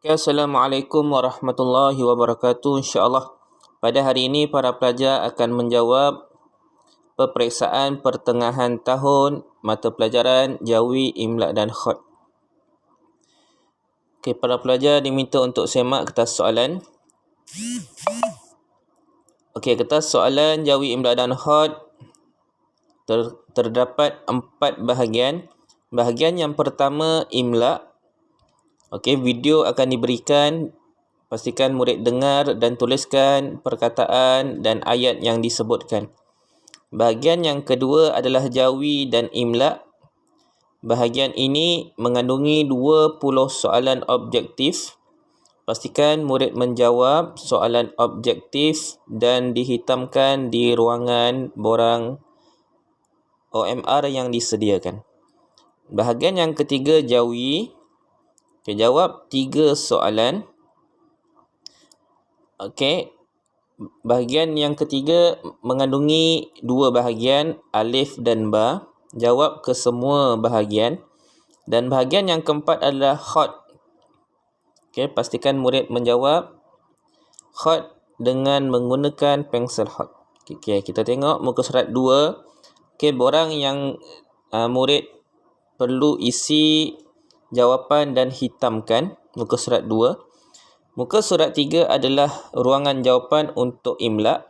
Assalamualaikum warahmatullahi wabarakatuh. InsyaAllah pada hari ini para pelajar akan menjawab peperiksaan pertengahan tahun mata pelajaran Jawi, Imla dan Khat. Okey, para pelajar diminta untuk semak kertas soalan. Okey, kertas soalan Jawi, Imla dan Khat terdapat 4 bahagian. Bahagian yang pertama Imla. Okey, video akan diberikan. Pastikan murid dengar dan tuliskan perkataan dan ayat yang disebutkan. Bahagian yang kedua adalah Jawi dan Imla. Bahagian ini mengandungi 20 soalan objektif. Pastikan murid menjawab soalan objektif dan dihitamkan di ruangan borang OMR yang disediakan. Bahagian yang ketiga Jawi. Okay, jawab 3 soalan. Okey. Bahagian yang ketiga mengandungi 2 bahagian, alif dan ba. Jawab ke semua bahagian. Dan bahagian yang keempat adalah Khat. Okey, pastikan murid menjawab Khat dengan menggunakan pensel Khat. Okey, kita tengok muka surat 2. Okey, borang yang murid perlu isi jawapan dan hitamkan, muka surat 2. Muka surat 3 adalah ruangan jawapan untuk Imla.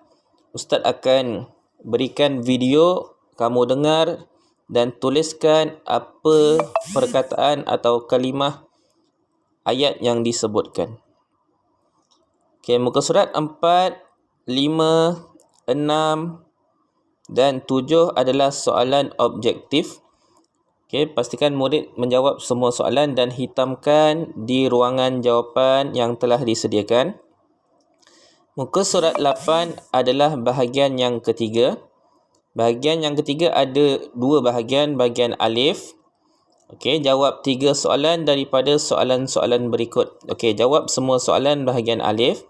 Ustaz akan berikan video, kamu dengar dan tuliskan apa perkataan atau kalimah ayat yang disebutkan. Okey, muka surat 4, 5, 6 dan 7 adalah soalan objektif. Okey, pastikan murid menjawab semua soalan dan hitamkan di ruangan jawapan yang telah disediakan. Muka surat 8 adalah bahagian yang ketiga. Bahagian yang ketiga ada 2 bahagian, bahagian alif. Okey, jawab 3 soalan daripada soalan-soalan berikut. Okey, jawab semua soalan bahagian alif.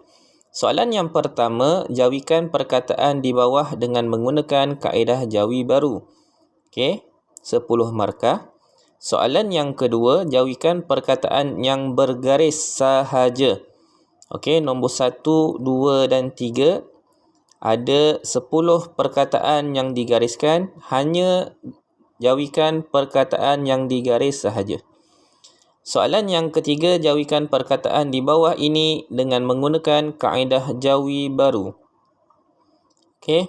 Soalan yang pertama, jawikan perkataan di bawah dengan menggunakan kaedah Jawi baru. Okey, 10 markah. Soalan yang kedua, jawikan perkataan yang bergaris sahaja. Okey, nombor 1, 2 dan 3. Ada 10 perkataan yang digariskan. Hanya jawikan perkataan yang digaris sahaja. Soalan yang ketiga, jawikan perkataan di bawah ini dengan menggunakan kaedah Jawi baru. Okey,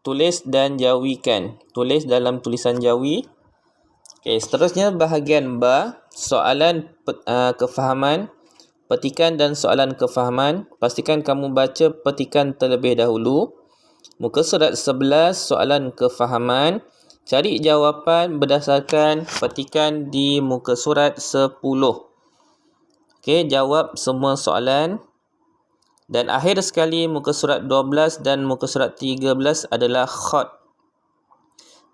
tulis dan jawikan. Tulis dalam tulisan Jawi. Okey, seterusnya bahagian ba, soalan kefahaman, petikan dan soalan kefahaman. Pastikan kamu baca petikan terlebih dahulu. Muka surat 11, soalan kefahaman. Cari jawapan berdasarkan petikan di muka surat 10. Okey, jawab semua soalan. Dan akhir sekali muka surat 12 dan muka surat 13 adalah Khat.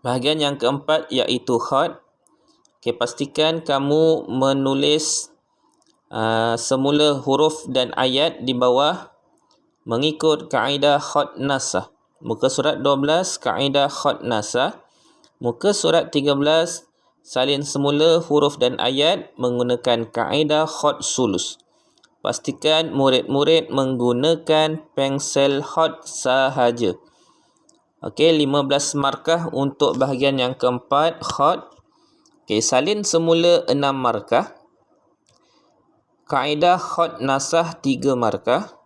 Bahagian yang keempat iaitu Khat. Okey, pastikan kamu menulis semula huruf dan ayat di bawah mengikut kaedah Khat Nasah. Muka surat 12 kaedah Khat Nasah. Muka surat 13 salin semula huruf dan ayat menggunakan kaedah Khat Sulus. Pastikan murid-murid menggunakan pensel Khat sahaja. Okey, 15 markah untuk bahagian yang keempat, Khat. Okey, salin semula 6 markah. Kaedah Khat Nasah 3 markah.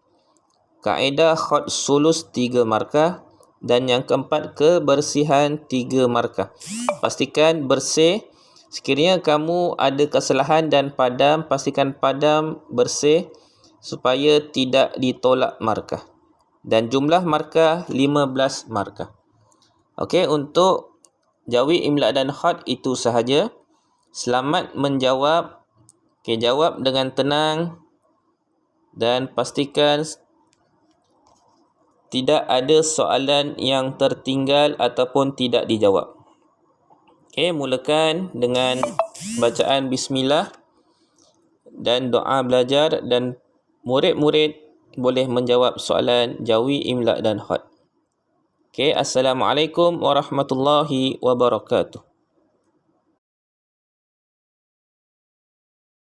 Kaedah Khat Sulus 3 markah. Dan yang keempat, kebersihan 3 markah. Pastikan bersih. Sekiranya kamu ada kesalahan dan padam, pastikan padam bersih supaya tidak ditolak markah. Dan jumlah markah 15 markah. Okey, untuk Jawi, Imla dan Khat itu sahaja. Selamat menjawab. Okey, jawab dengan tenang dan pastikan tidak ada soalan yang tertinggal ataupun tidak dijawab. Okey, mulakan dengan bacaan bismillah dan doa belajar dan murid-murid boleh menjawab soalan Jawi, Imla dan Khat. Okey, Assalamualaikum warahmatullahi wabarakatuh.